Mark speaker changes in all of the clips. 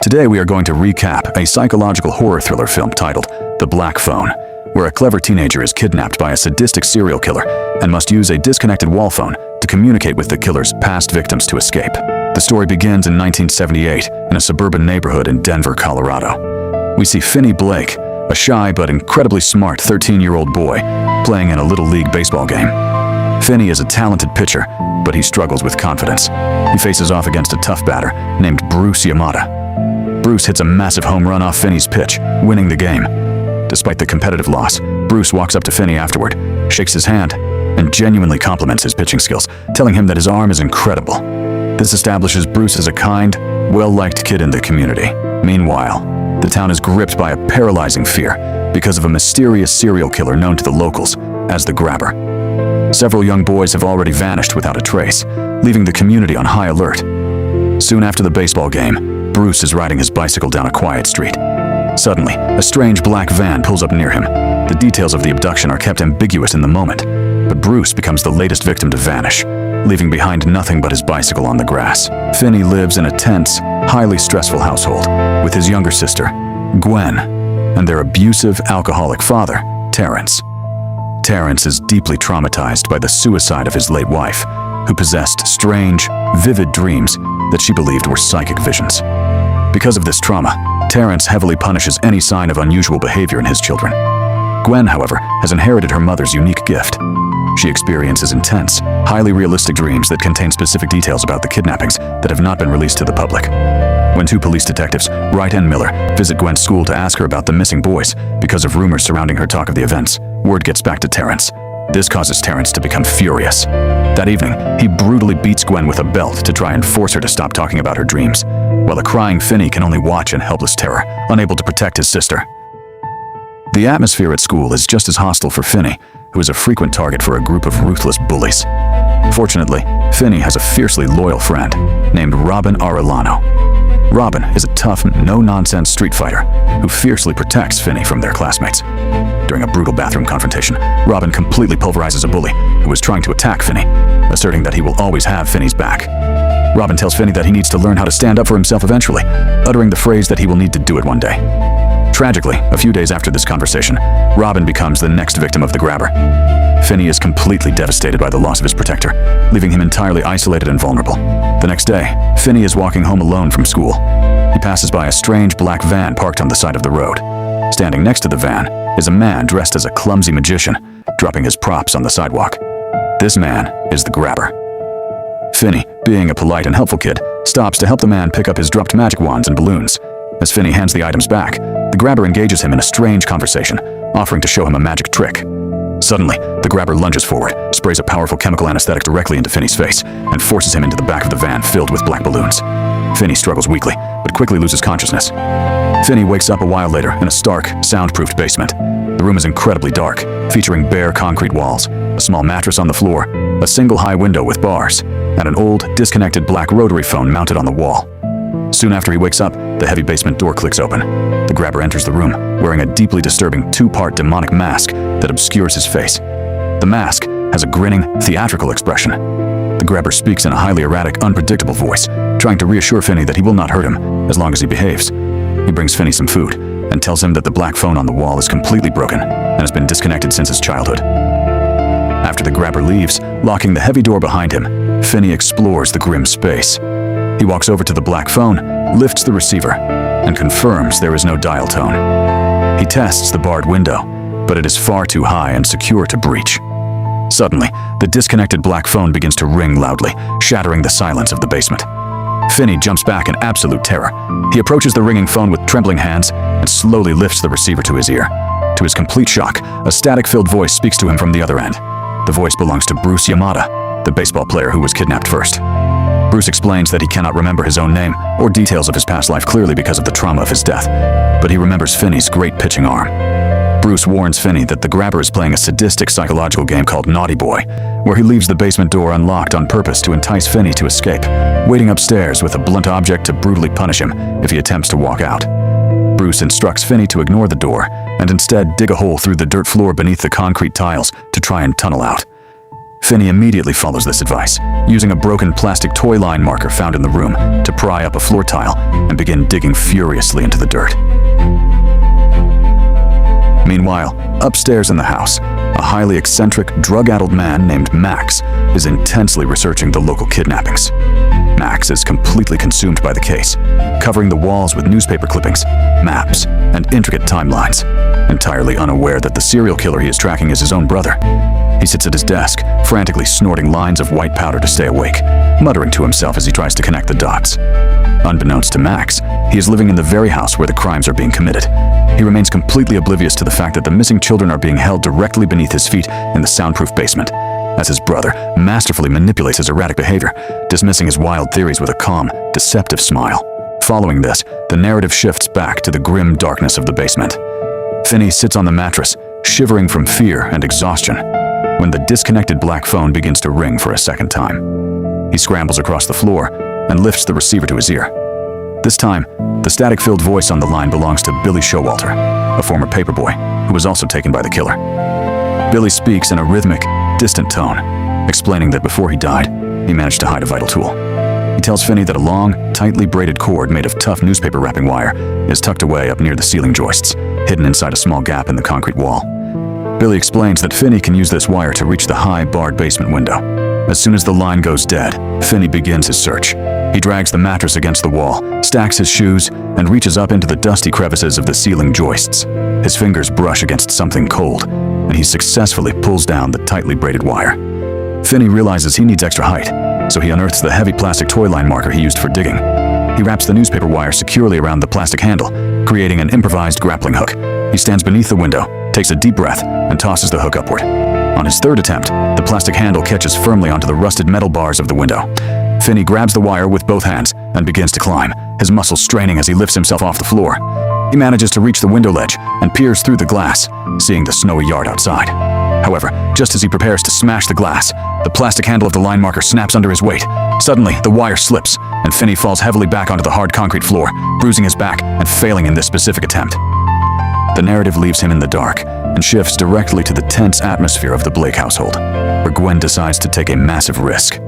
Speaker 1: Today we are going to recap a psychological horror thriller film titled The Black Phone, where a clever teenager is kidnapped by a sadistic serial killer and must use a disconnected wall phone to communicate with the killer's past victims to escape. The story begins in 1978 in a suburban neighborhood in Denver, Colorado. We see Finney Blake, a shy but incredibly smart 13-year-old boy, playing in a Little League baseball game. Finney is a talented pitcher, but he struggles with confidence. He faces off against a tough batter named Bruce Yamada. Bruce hits a massive home run off Finney's pitch, winning the game. Despite the competitive loss, Bruce walks up to Finney afterward, shakes his hand, and genuinely compliments his pitching skills, telling him that his arm is incredible. This establishes Bruce as a kind, well-liked kid in the community. Meanwhile, the town is gripped by a paralyzing fear because of a mysterious serial killer known to the locals as the Grabber. Several young boys have already vanished without a trace, leaving the community on high alert. Soon after the baseball game, Bruce is riding his bicycle down a quiet street. Suddenly, a strange black van pulls up near him. The details of the abduction are kept ambiguous in the moment, but Bruce becomes the latest victim to vanish, leaving behind nothing but his bicycle on the grass. Finney lives in a tense, highly stressful household with his younger sister, Gwen, and their abusive, alcoholic father, Terrence. Terrence is deeply traumatized by the suicide of his late wife, who possessed strange, vivid dreams that she believed were psychic visions. Because of this trauma, Terrence heavily punishes any sign of unusual behavior in his children. Gwen, however, has inherited her mother's unique gift. She experiences intense, highly realistic dreams that contain specific details about the kidnappings that have not been released to the public. When two police detectives, Wright and Miller, visit Gwen's school to ask her about the missing boys because of rumors surrounding her talk of the events, word gets back to Terrence. This causes Terrence to become furious. That evening, he brutally beats Gwen with a belt to try and force her to stop talking about her dreams, while the crying Finney can only watch in helpless terror, unable to protect his sister. The atmosphere at school is just as hostile for Finney, who is a frequent target for a group of ruthless bullies. Fortunately, Finney has a fiercely loyal friend named Robin Arellano. Robin is a tough, no-nonsense street fighter who fiercely protects Finney from their classmates. During a brutal bathroom confrontation, Robin completely pulverizes a bully who is trying to attack Finney, asserting that he will always have Finney's back. Robin tells Finney that he needs to learn how to stand up for himself eventually, uttering the phrase that he will need to do it one day. Tragically, a few days after this conversation, Robin becomes the next victim of the Grabber. Finney is completely devastated by the loss of his protector, leaving him entirely isolated and vulnerable. The next day, Finney is walking home alone from school. He passes by a strange black van parked on the side of the road. Standing next to the van is a man dressed as a clumsy magician, dropping his props on the sidewalk. This man is the Grabber. Finney, being a polite and helpful kid, stops to help the man pick up his dropped magic wands and balloons. As Finney hands the items back, the Grabber engages him in a strange conversation, offering to show him a magic trick. Suddenly, the Grabber lunges forward, sprays a powerful chemical anesthetic directly into Finney's face, and forces him into the back of the van filled with black balloons. Finney struggles weakly, but quickly loses consciousness. Finney wakes up a while later in a stark, soundproofed basement. The room is incredibly dark, featuring bare concrete walls, a small mattress on the floor, a single high window with bars, and an old, disconnected black rotary phone mounted on the wall. Soon after he wakes up, the heavy basement door clicks open. The Grabber enters the room, wearing a deeply disturbing two-part demonic mask that obscures his face. The mask has a grinning, theatrical expression. The Grabber speaks in a highly erratic, unpredictable voice, trying to reassure Finney that he will not hurt him as long as he behaves. He brings Finney some food and tells him that the black phone on the wall is completely broken and has been disconnected since his childhood. After the Grabber leaves, locking the heavy door behind him, Finney explores the grim space. He walks over to the black phone, lifts the receiver, and confirms there is no dial tone. He tests the barred window, but it is far too high and secure to breach. Suddenly, the disconnected black phone begins to ring loudly, shattering the silence of the basement. Finney jumps back in absolute terror. He approaches the ringing phone with trembling hands and slowly lifts the receiver to his ear. To his complete shock, a static-filled voice speaks to him from the other end. The voice belongs to Bruce Yamada, the baseball player who was kidnapped first. Bruce explains that he cannot remember his own name or details of his past life clearly because of the trauma of his death, but he remembers Finney's great pitching arm. Bruce warns Finney that the Grabber is playing a sadistic psychological game called Naughty Boy, where he leaves the basement door unlocked on purpose to entice Finney to escape, waiting upstairs with a blunt object to brutally punish him if he attempts to walk out. Bruce instructs Finney to ignore the door and instead dig a hole through the dirt floor beneath the concrete tiles to try and tunnel out. Finney immediately follows this advice, using a broken plastic toy line marker found in the room to pry up a floor tile and begin digging furiously into the dirt. Meanwhile, upstairs in the house, a highly eccentric, drug-addled man named Max is intensely researching the local kidnappings. Max is completely consumed by the case, covering the walls with newspaper clippings, maps, and intricate timelines, entirely unaware that the serial killer he is tracking is his own brother. He sits at his desk, frantically snorting lines of white powder to stay awake, muttering to himself as he tries to connect the dots. Unbeknownst to Max, he is living in the very house where the crimes are being committed. He remains completely oblivious to the fact that the missing children are being held directly beneath his feet in the soundproof basement, as his brother masterfully manipulates his erratic behavior, dismissing his wild theories with a calm, deceptive smile. Following this, the narrative shifts back to the grim darkness of the basement. Finney sits on the mattress, shivering from fear and exhaustion, when the disconnected black phone begins to ring for a second time. He scrambles across the floor and lifts the receiver to his ear. This time, the static-filled voice on the line belongs to Billy Showalter, a former paperboy who was also taken by the killer. Billy speaks in a rhythmic, distant tone, explaining that before he died, he managed to hide a vital tool. He tells Finney that a long, tightly braided cord made of tough newspaper wrapping wire is tucked away up near the ceiling joists, hidden inside a small gap in the concrete wall. Billy explains that Finney can use this wire to reach the high, barred basement window. As soon as the line goes dead, Finney begins his search. He drags the mattress against the wall, stacks his shoes, and reaches up into the dusty crevices of the ceiling joists. His fingers brush against something cold, and he successfully pulls down the tightly braided wire. Finney realizes he needs extra height, so he unearths the heavy plastic toy line marker he used for digging. He wraps the newspaper wire securely around the plastic handle, creating an improvised grappling hook. He stands beneath the window, takes a deep breath, and tosses the hook upward. On his third attempt, the plastic handle catches firmly onto the rusted metal bars of the window. Finney grabs the wire with both hands and begins to climb, his muscles straining as he lifts himself off the floor. He manages to reach the window ledge and peers through the glass, seeing the snowy yard outside. However, just as he prepares to smash the glass, the plastic handle of the line marker snaps under his weight. Suddenly, the wire slips, and Finney falls heavily back onto the hard concrete floor, bruising his back and failing in this specific attempt. The narrative leaves him in the dark and shifts directly to the tense atmosphere of the Blake household, where Gwen decides to take a massive risk.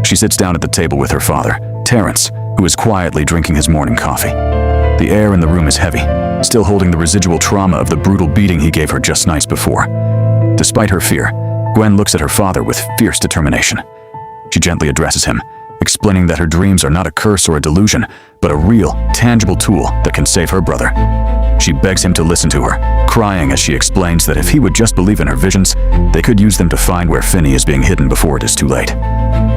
Speaker 1: She sits down at the table with her father, Terrence, who is quietly drinking his morning coffee. The air in the room is heavy, still holding the residual trauma of the brutal beating he gave her just nights before. Despite her fear, Gwen looks at her father with fierce determination. She gently addresses him, explaining that her dreams are not a curse or a delusion, but a real, tangible tool that can save her brother. She begs him to listen to her, crying as she explains that if he would just believe in her visions, they could use them to find where Finney is being hidden before it is too late.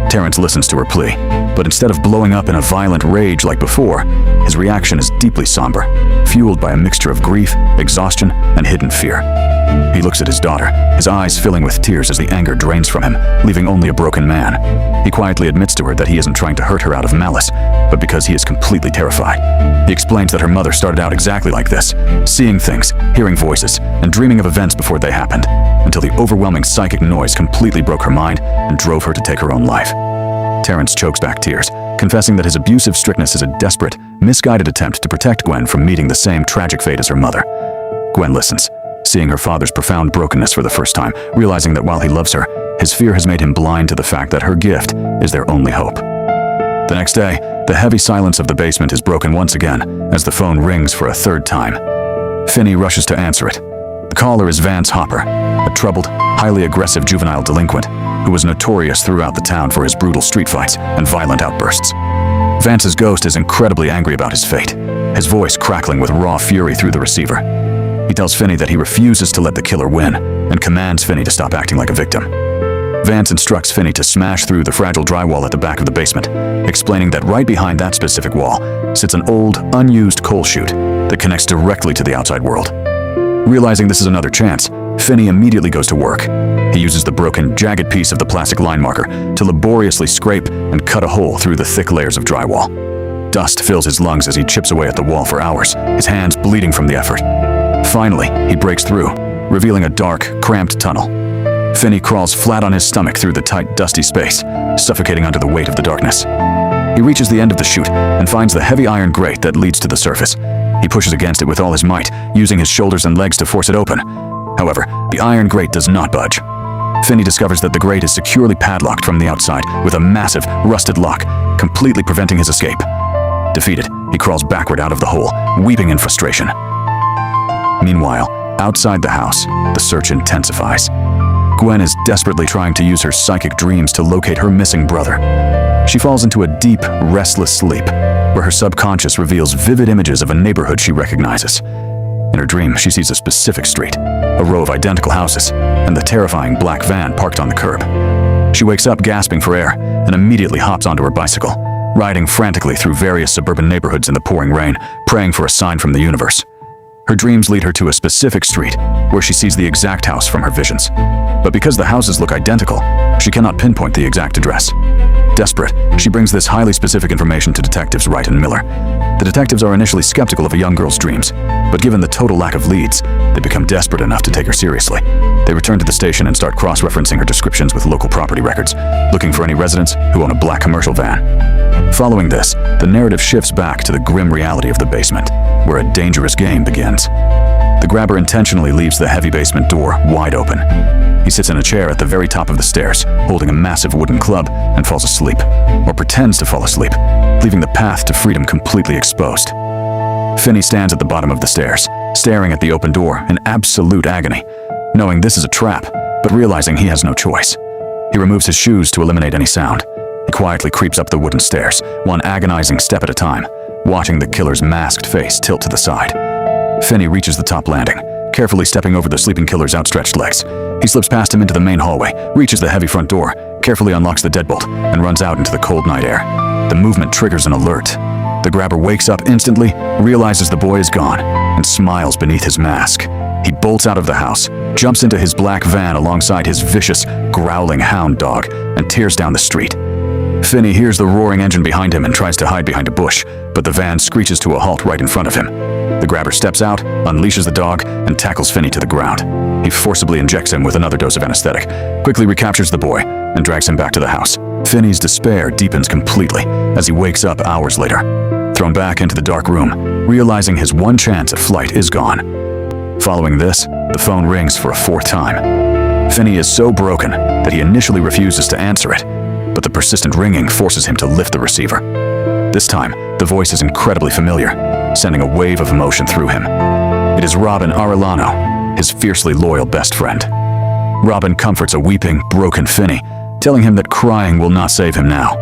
Speaker 1: Terrence listens to her plea, but instead of blowing up in a violent rage like before, his reaction is deeply somber, fueled by a mixture of grief, exhaustion, and hidden fear. He looks at his daughter, his eyes filling with tears as the anger drains from him, leaving only a broken man. He quietly admits to her that he isn't trying to hurt her out of malice, but because he is completely terrified. He explains that her mother started out exactly like this, seeing things, hearing voices, and dreaming of events before they happened, until the overwhelming psychic noise completely broke her mind and drove her to take her own life. Terrence chokes back tears, confessing that his abusive strictness is a desperate, misguided attempt to protect Gwen from meeting the same tragic fate as her mother. Gwen listens, seeing her father's profound brokenness for the first time, realizing that while he loves her, his fear has made him blind to the fact that her gift is their only hope. The next day, the heavy silence of the basement is broken once again as the phone rings for a third time. Finney rushes to answer it. The caller is Vance Hopper, a troubled, highly aggressive juvenile delinquent who was notorious throughout the town for his brutal street fights and violent outbursts. Vance's ghost is incredibly angry about his fate, his voice crackling with raw fury through the receiver. He tells Finney that he refuses to let the killer win and commands Finney to stop acting like a victim. Vance instructs Finney to smash through the fragile drywall at the back of the basement, explaining that right behind that specific wall sits an old, unused coal chute that connects directly to the outside world. Realizing this is another chance, Finney immediately goes to work. He uses the broken, jagged piece of the plastic line marker to laboriously scrape and cut a hole through the thick layers of drywall. Dust fills his lungs as he chips away at the wall for hours, his hands bleeding from the effort. Finally, he breaks through, revealing a dark, cramped tunnel. Finney crawls flat on his stomach through the tight, dusty space, suffocating under the weight of the darkness. He reaches the end of the chute and finds the heavy iron grate that leads to the surface. He pushes against it with all his might, using his shoulders and legs to force it open. However, the iron grate does not budge. Finney discovers that the grate is securely padlocked from the outside with a massive, rusted lock, completely preventing his escape. Defeated, he crawls backward out of the hole, weeping in frustration. Meanwhile, outside the house, the search intensifies. Gwen is desperately trying to use her psychic dreams to locate her missing brother. She falls into a deep, restless sleep, where her subconscious reveals vivid images of a neighborhood she recognizes. In her dream, she sees a specific street, a row of identical houses, and the terrifying black van parked on the curb. She wakes up gasping for air and immediately hops onto her bicycle, riding frantically through various suburban neighborhoods in the pouring rain, praying for a sign from the universe. Her dreams lead her to a specific street, where she sees the exact house from her visions. But because the houses look identical, she cannot pinpoint the exact address. Desperate, she brings this highly specific information to detectives Wright and Miller. The detectives are initially skeptical of a young girl's dreams, but given the total lack of leads, they become desperate enough to take her seriously. They return to the station and start cross-referencing her descriptions with local property records, looking for any residents who own a black commercial van. Following this, the narrative shifts back to the grim reality of the basement, where a dangerous game begins. The grabber intentionally leaves the heavy basement door wide open. He sits in a chair at the very top of the stairs, holding a massive wooden club, and falls asleep, or pretends to fall asleep, leaving the path to freedom completely exposed. Finney stands at the bottom of the stairs, staring at the open door in absolute agony, knowing this is a trap, but realizing he has no choice. He removes his shoes to eliminate any sound. He quietly creeps up the wooden stairs, one agonizing step at a time, watching the killer's masked face tilt to the side. Finney reaches the top landing, carefully stepping over the sleeping killer's outstretched legs. He slips past him into the main hallway, reaches the heavy front door, carefully unlocks the deadbolt, and runs out into the cold night air. The movement triggers an alert. The grabber wakes up instantly, realizes the boy is gone, and smiles beneath his mask. He bolts out of the house, jumps into his black van alongside his vicious, growling hound dog, and tears down the street. Finney hears the roaring engine behind him and tries to hide behind a bush, but the van screeches to a halt right in front of him. The grabber steps out, unleashes the dog, and tackles Finney to the ground. He forcibly injects him with another dose of anesthetic, quickly recaptures the boy, and drags him back to the house. Finney's despair deepens completely as he wakes up hours later, thrown back into the dark room, realizing his one chance at flight is gone. Following this, the phone rings for a fourth time. Finney is so broken that he initially refuses to answer it, but the persistent ringing forces him to lift the receiver. This time, the voice is incredibly familiar, sending a wave of emotion through him. It is Robin Arellano, his fiercely loyal best friend. Robin comforts a weeping, broken Finney, telling him that crying will not save him now.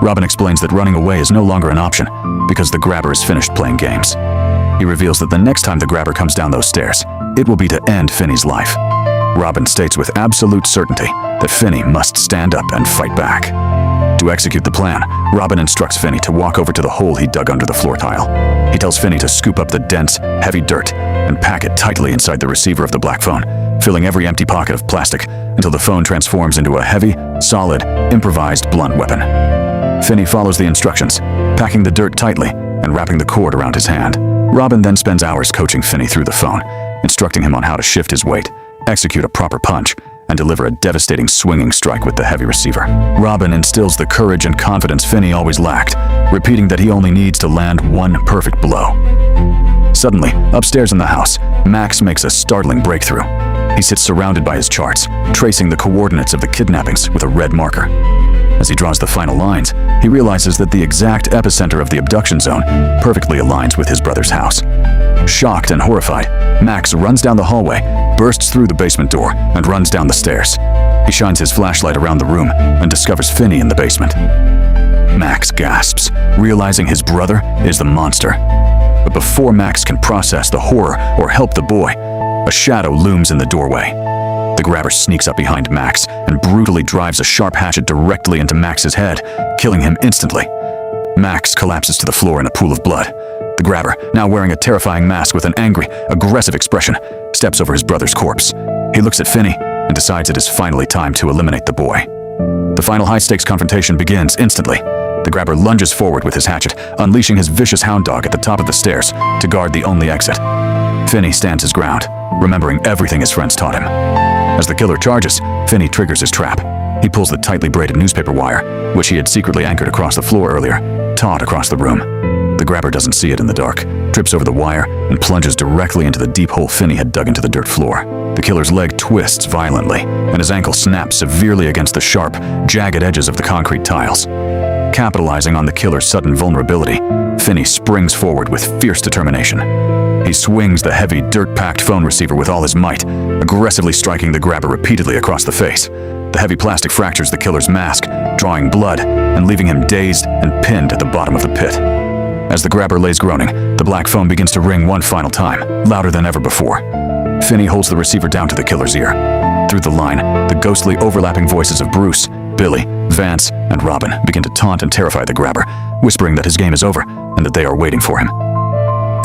Speaker 1: Robin explains that running away is no longer an option because the grabber is finished playing games. He reveals that the next time the grabber comes down those stairs, it will be to end Finney's life. Robin states with absolute certainty that Finney must stand up and fight back. To execute the plan, Robin instructs Finney to walk over to the hole he dug under the floor tile. He tells Finney to scoop up the dense, heavy dirt and pack it tightly inside the receiver of the black phone, filling every empty pocket of plastic until the phone transforms into a heavy, solid, improvised blunt weapon. Finney follows the instructions, packing the dirt tightly and wrapping the cord around his hand. Robin then spends hours coaching Finney through the phone, instructing him on how to shift his weight, execute a proper punch, and deliver a devastating swinging strike with the heavy receiver. Robin instills the courage and confidence Finney always lacked, repeating that he only needs to land one perfect blow. Suddenly, upstairs in the house, Max makes a startling breakthrough. He sits surrounded by his charts, tracing the coordinates of the kidnappings with a red marker. As he draws the final lines, he realizes that the exact epicenter of the abduction zone perfectly aligns with his brother's house. Shocked and horrified, Max runs down the hallway, bursts through the basement door, and runs down the stairs. He shines his flashlight around the room and discovers Finney in the basement. Max gasps, realizing his brother is the monster. But before Max can process the horror or help the boy, a shadow looms in the doorway. The grabber sneaks up behind Max and brutally drives a sharp hatchet directly into Max's head, killing him instantly. Max collapses to the floor in a pool of blood. The grabber, now wearing a terrifying mask with an angry, aggressive expression, steps over his brother's corpse. He looks at Finney and decides it is finally time to eliminate the boy. The final high-stakes confrontation begins instantly. The grabber lunges forward with his hatchet, unleashing his vicious hound dog at the top of the stairs to guard the only exit. Finney stands his ground, remembering everything his friends taught him. As the killer charges, Finney triggers his trap. He pulls the tightly braided newspaper wire, which he had secretly anchored across the floor earlier, taut across the room. The grabber doesn't see it in the dark, trips over the wire, and plunges directly into the deep hole Finney had dug into the dirt floor. The killer's leg twists violently, and his ankle snaps severely against the sharp, jagged edges of the concrete tiles. Capitalizing on the killer's sudden vulnerability, Finney springs forward with fierce determination. He swings the heavy, dirt-packed phone receiver with all his might, aggressively striking the grabber repeatedly across the face. The heavy plastic fractures the killer's mask, drawing blood and leaving him dazed and pinned at the bottom of the pit. As the grabber lays groaning, the black phone begins to ring one final time, louder than ever before. Finney holds the receiver down to the killer's ear. Through the line, the ghostly overlapping voices of Bruce, Billy, Vance, and Robin begin to taunt and terrify the grabber, whispering that his game is over and that they are waiting for him.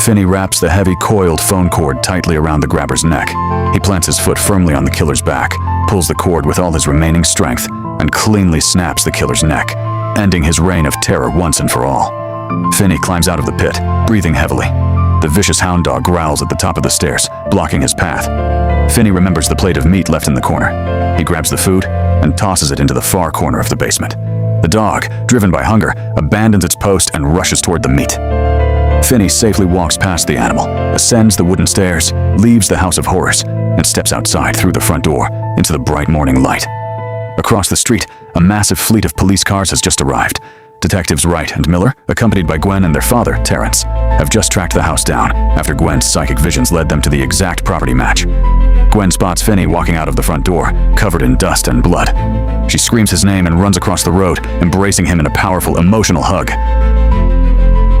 Speaker 1: Finney wraps the heavy coiled phone cord tightly around the grabber's neck. He plants his foot firmly on the killer's back, pulls the cord with all his remaining strength, and cleanly snaps the killer's neck, ending his reign of terror once and for all. Finney climbs out of the pit, breathing heavily. The vicious hound dog growls at the top of the stairs, blocking his path. Finney remembers the plate of meat left in the corner. He grabs the food and tosses it into the far corner of the basement. The dog, driven by hunger, abandons its post and rushes toward the meat. Finney safely walks past the animal, ascends the wooden stairs, leaves the House of Horrors, and steps outside through the front door into the bright morning light. Across the street, a massive fleet of police cars has just arrived. Detectives Wright and Miller, accompanied by Gwen and their father, Terrence, have just tracked the house down after Gwen's psychic visions led them to the exact property match. Gwen spots Finney walking out of the front door, covered in dust and blood. She screams his name and runs across the road, embracing him in a powerful, emotional hug.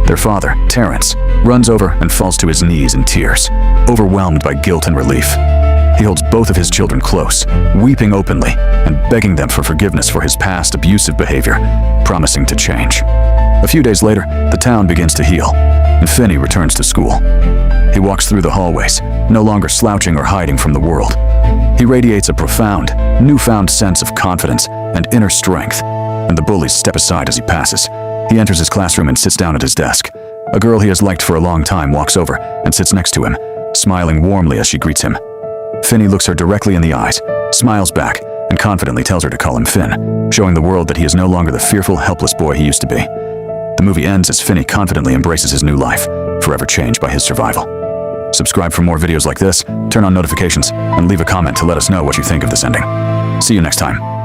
Speaker 1: Their father, Terrence, runs over and falls to his knees in tears, overwhelmed by guilt and relief. He holds both of his children close, weeping openly and begging them for forgiveness for his past abusive behavior, promising to change. A few days later, the town begins to heal, and Finney returns to school. He walks through the hallways, no longer slouching or hiding from the world. He radiates a profound, newfound sense of confidence and inner strength, and the bullies step aside as he passes. He enters his classroom and sits down at his desk. A girl he has liked for a long time walks over and sits next to him, smiling warmly as she greets him. Finney looks her directly in the eyes, smiles back, and confidently tells her to call him Finn, showing the world that he is no longer the fearful, helpless boy he used to be. The movie ends as Finney confidently embraces his new life, forever changed by his survival. Subscribe for more videos like this, turn on notifications, and leave a comment to let us know what you think of this ending. See you next time.